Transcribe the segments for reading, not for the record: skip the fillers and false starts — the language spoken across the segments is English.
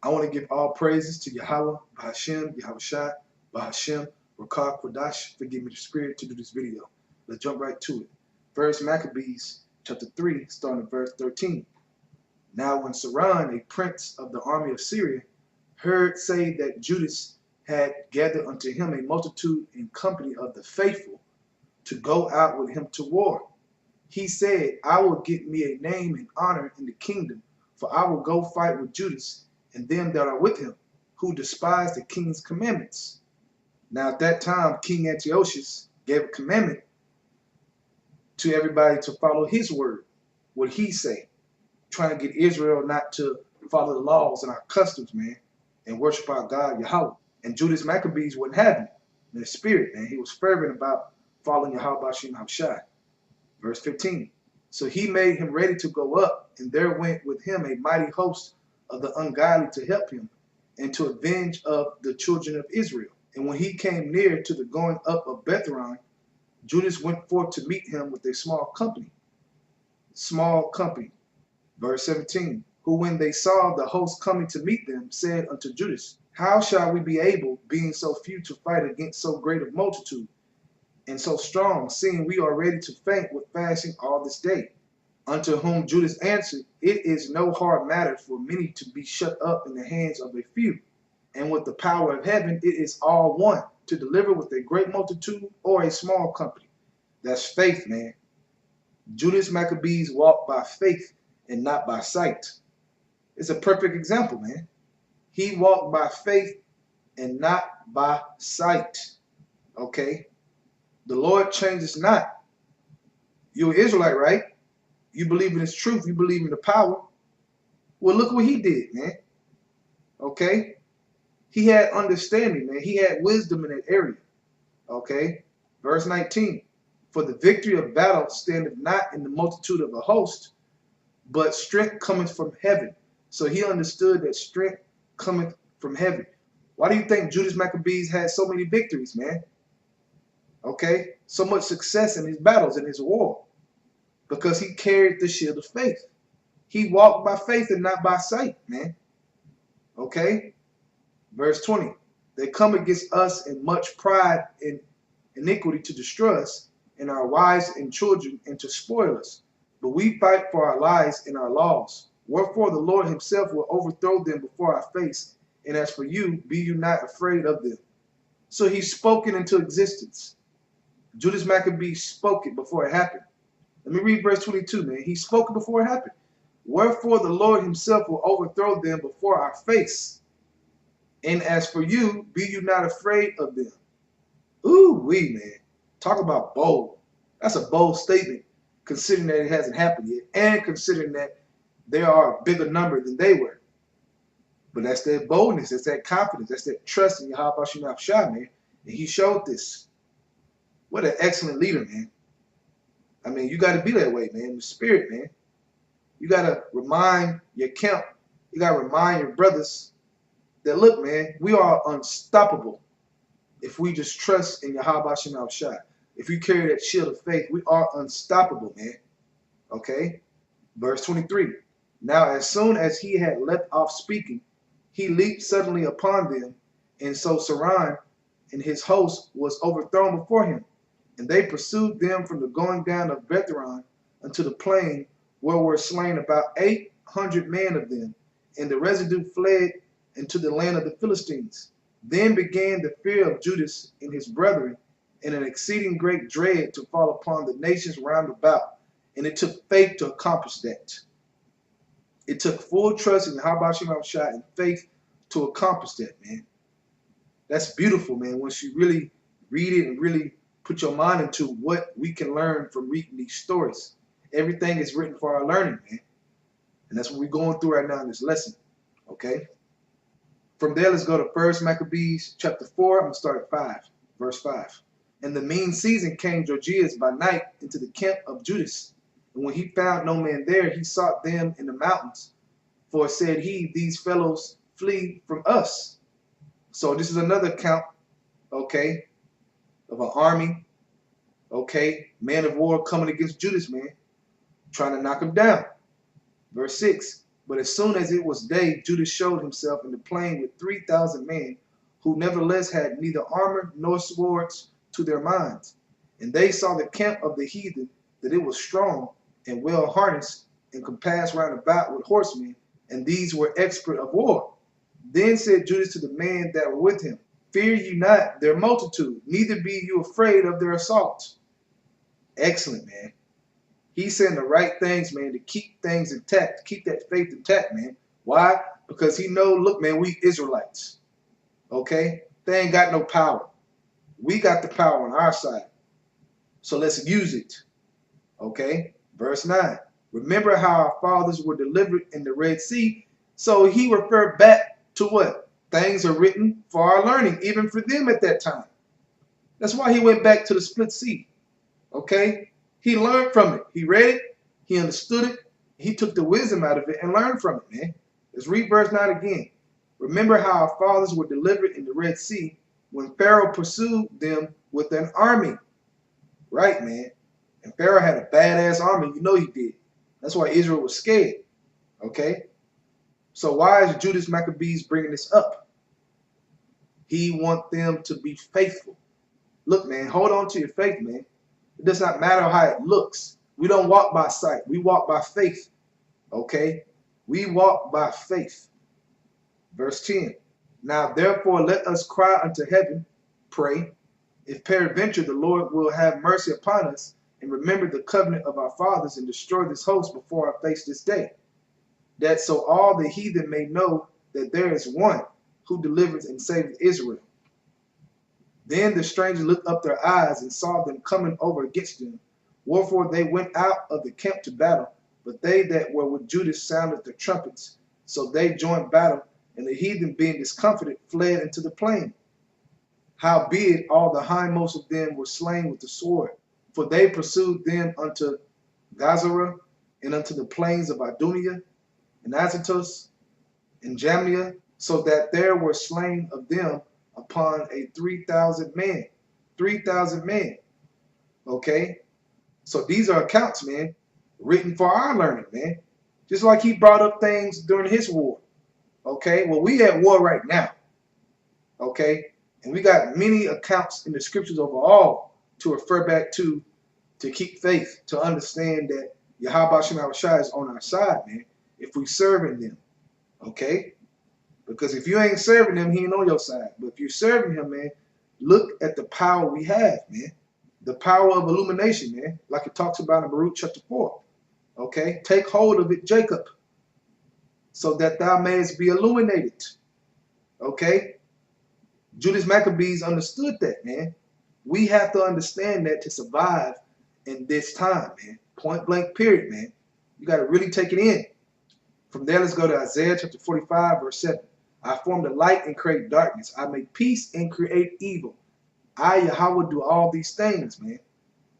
I want to give all praises to Yahweh, Bahashem, Yahushua, Bahashem, Rakah, Kodash, forgive me the spirit to do this video. Let's jump right to it. First Maccabeus chapter 3, starting at verse 13. Now when Saran, a prince of the army of Syria, heard say that Judas had gathered unto him a multitude in company of the faithful to go out with him to war, he said, I will get me a name and honor in the kingdom, for I will go fight with Judas and them that are with him, who despise the king's commandments. Now at that time, King Antiochus gave a commandment to everybody to follow his word, what he say, trying to get Israel not to follow the laws and our customs, man, and worship our God, Yahweh. And Judas Maccabeus wouldn't have him in the spirit, man. He was fervent about following Yahweh Bashim Hamshai. Verse 15. So he made him ready to go up, and there went with him a mighty host of the ungodly to help him, and to avenge of the children of Israel. And when he came near to the going up of Bethhoron, Judas went forth to meet him with a small company. Small company. Verse 17. Who when they saw the host coming to meet them, said unto Judas, how shall we be able, being so few, to fight against so great a multitude, and so strong, seeing we are ready to faint with fasting all this day? Unto whom Judas answered, it is no hard matter for many to be shut up in the hands of a few, and with the power of heaven it is all one, to deliver with a great multitude or a small company. That's faith, man. Judas Maccabeus walked by faith and not by sight. It's a perfect example, man. He walked by faith and not by sight. Okay? The Lord changes not. You're an Israelite, right? You believe in his truth. You believe in the power. Well, look what he did, man. Okay? He had understanding, man. He had wisdom in that area. Okay? Verse 19. For the victory of battle standeth not in the multitude of a host, but strength cometh from heaven. So he understood that strength cometh from heaven. Why do you think Judas Maccabeus had so many victories, man? Okay? So much success in his battles, in his war. Because he carried the shield of faith. He walked by faith and not by sight, man. Okay? Verse 20. They come against us in much pride and iniquity to destroy us, and our wives and children, and to spoil us. But we fight for our lives and our laws. Wherefore the Lord himself will overthrow them before our face. And as for you, be you not afraid of them. So he spoke it into existence. Judas Maccabeus spoke it before it happened. Let me read verse 22, man. He spoke it before it happened. Wherefore the Lord himself will overthrow them before our face. And as for you, be you not afraid of them. Ooh-wee, man. Talk about bold. That's a bold statement, considering that it hasn't happened yet, and considering that they are a bigger number than they were. But that's that boldness, that's that confidence, that's that trust in Yahweh Bashim Hamshai, man. And he showed this. What an excellent leader, man. I mean, you got to be that way, man. The spirit, man. You got to remind your camp. You got to remind your brothers that, look, man, we are unstoppable if we just trust in Yahweh Bashim Hamshai. If we carry that shield of faith, we are unstoppable, man. Okay? Verse 23. Now, as soon as he had left off speaking, he leaped suddenly upon them, and so Saran and his host was overthrown before him. And they pursued them from the going down of Bethhoron unto the plain, where were slain about 800 men of them, and the residue fled into the land of the Philistines. Then began the fear of Judas and his brethren, and an exceeding great dread to fall upon the nations round about. And it took faith to accomplish that. It took full trust in Yahweh Bashim Hamshai and faith to accomplish that, man. That's beautiful, man, once you really read it and really put your mind into what we can learn from reading these stories. Everything is written for our learning, man. And that's what we're going through right now in this lesson, okay? From there, let's go to 1 Maccabeus chapter 4. I'm going to start at 5, verse 5. In the mean season came Judas by night into the camp of Judas. And when he found no man there, he sought them in the mountains. For said he, these fellows flee from us. So this is another account, okay, of an army, okay, man of war coming against Judas, man, trying to knock him down. Verse 6. But as soon as it was day, Judas showed himself in the plain with 3,000 men, who nevertheless had neither armor nor swords to their minds. And they saw the camp of the heathen, that it was strong and well harnessed, and compassed round about with horsemen, and these were expert of war. Then said Judas to the men that were with him, Fear you not their multitude, neither be you afraid of their assaults. Excellent, man. He's saying the right things, man, to keep things intact, to keep that faith intact, man. Why? Because he know, look, man, we Israelites. Okay? They ain't got no power. We got the power on our side. So let's use it. Okay? Verse 9. Remember how our fathers were delivered in the Red Sea. So he referred back to what? Things are written for our learning, even for them at that time. That's why he went back to the split sea. Okay? He learned from it. He read it. He understood it. He took the wisdom out of it and learned from it, man. Let's read verse 9 again. Remember how our fathers were delivered in the Red Sea when Pharaoh pursued them with an army. Right, man. And Pharaoh had a badass army. You know he did. That's why Israel was scared. Okay? So why is Judas Maccabeus bringing this up? He wants them to be faithful. Look, man, hold on to your faith, man. It does not matter how it looks. We don't walk by sight. We walk by faith. Okay? We walk by faith. Verse 10. Now therefore let us cry unto heaven, pray, if peradventure the Lord will have mercy upon us, and remember the covenant of our fathers, and destroy this host before our face this day, that so all the heathen may know that there is one who delivers and saves Israel. Then the strangers looked up their eyes and saw them coming over against them. Wherefore they went out of the camp to battle, but they that were with Judas sounded the trumpets. So they joined battle, and the heathen, being discomfited, fled into the plain. Howbeit all the hindmost of them were slain with the sword, for they pursued them unto Gazara, and unto the plains of Idunia, and Azotus, and Jamnia, so that there were slain of them upon a 3,000 men. 3,000 men. Okay? So these are accounts, man, written for our learning, man. Just like he brought up things during his war. Okay? Well, we at war right now. Okay? And we got many accounts in the scriptures overall to refer back to keep faith, to understand that Yahweh Shem Shai is on our side, man, if we serving them. Okay? Because if you ain't serving him, he ain't on your side. But if you're serving him, man, look at the power we have, man. The power of illumination, man, like it talks about in Baruch chapter 4. Okay? Take hold of it, Jacob, so that thou mayest be illuminated. Okay? Judas Maccabeus understood that, man. We have to understand that to survive in this time, man. Point blank period, man. You got to really take it in. From there, let's go to Isaiah chapter 45, verse 7. I form the light and create darkness. I make peace and create evil. I, Yahweh, do all these things, man.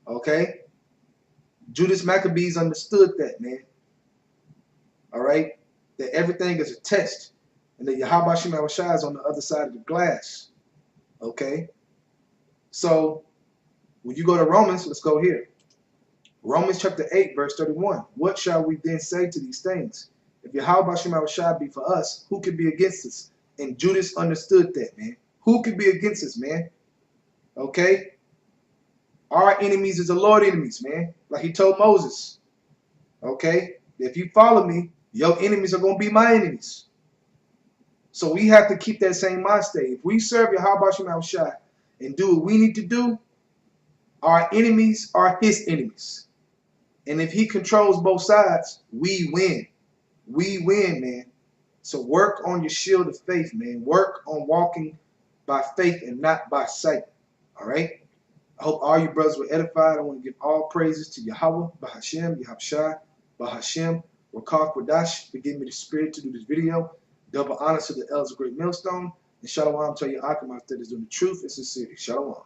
Okay? Judas Maccabeus understood that, man. All right? That everything is a test. And that Yahweh Shem Shai is on the other side of the glass. Okay? So, when you go to Romans, let's go here. Romans chapter 8, verse 31. What shall we then say to these things? If Yahweh Shem Shai be for us, who can be against us? And Judas understood that, man. Who can be against us, man? Okay? Our enemies is the Lord's enemies, man. Like he told Moses. Okay? If you follow me, your enemies are going to be my enemies. So we have to keep that same mind state. If we serve Yahweh Shem Shai and do what we need to do, our enemies are his enemies. And if he controls both sides, we win. We win, man. So work on your shield of faith, man. Work on walking by faith and not by sight. All right? I hope all you brothers were edified. I want to give all praises to Yahweh, Bahashem, Yahushai, Bahashem, Rakah Quadash, for giving me the spirit to do this video. Double honor to the elders of Great Millstone. And Shalom to your Akim out there that's doing the truth and sincerity. Shalom.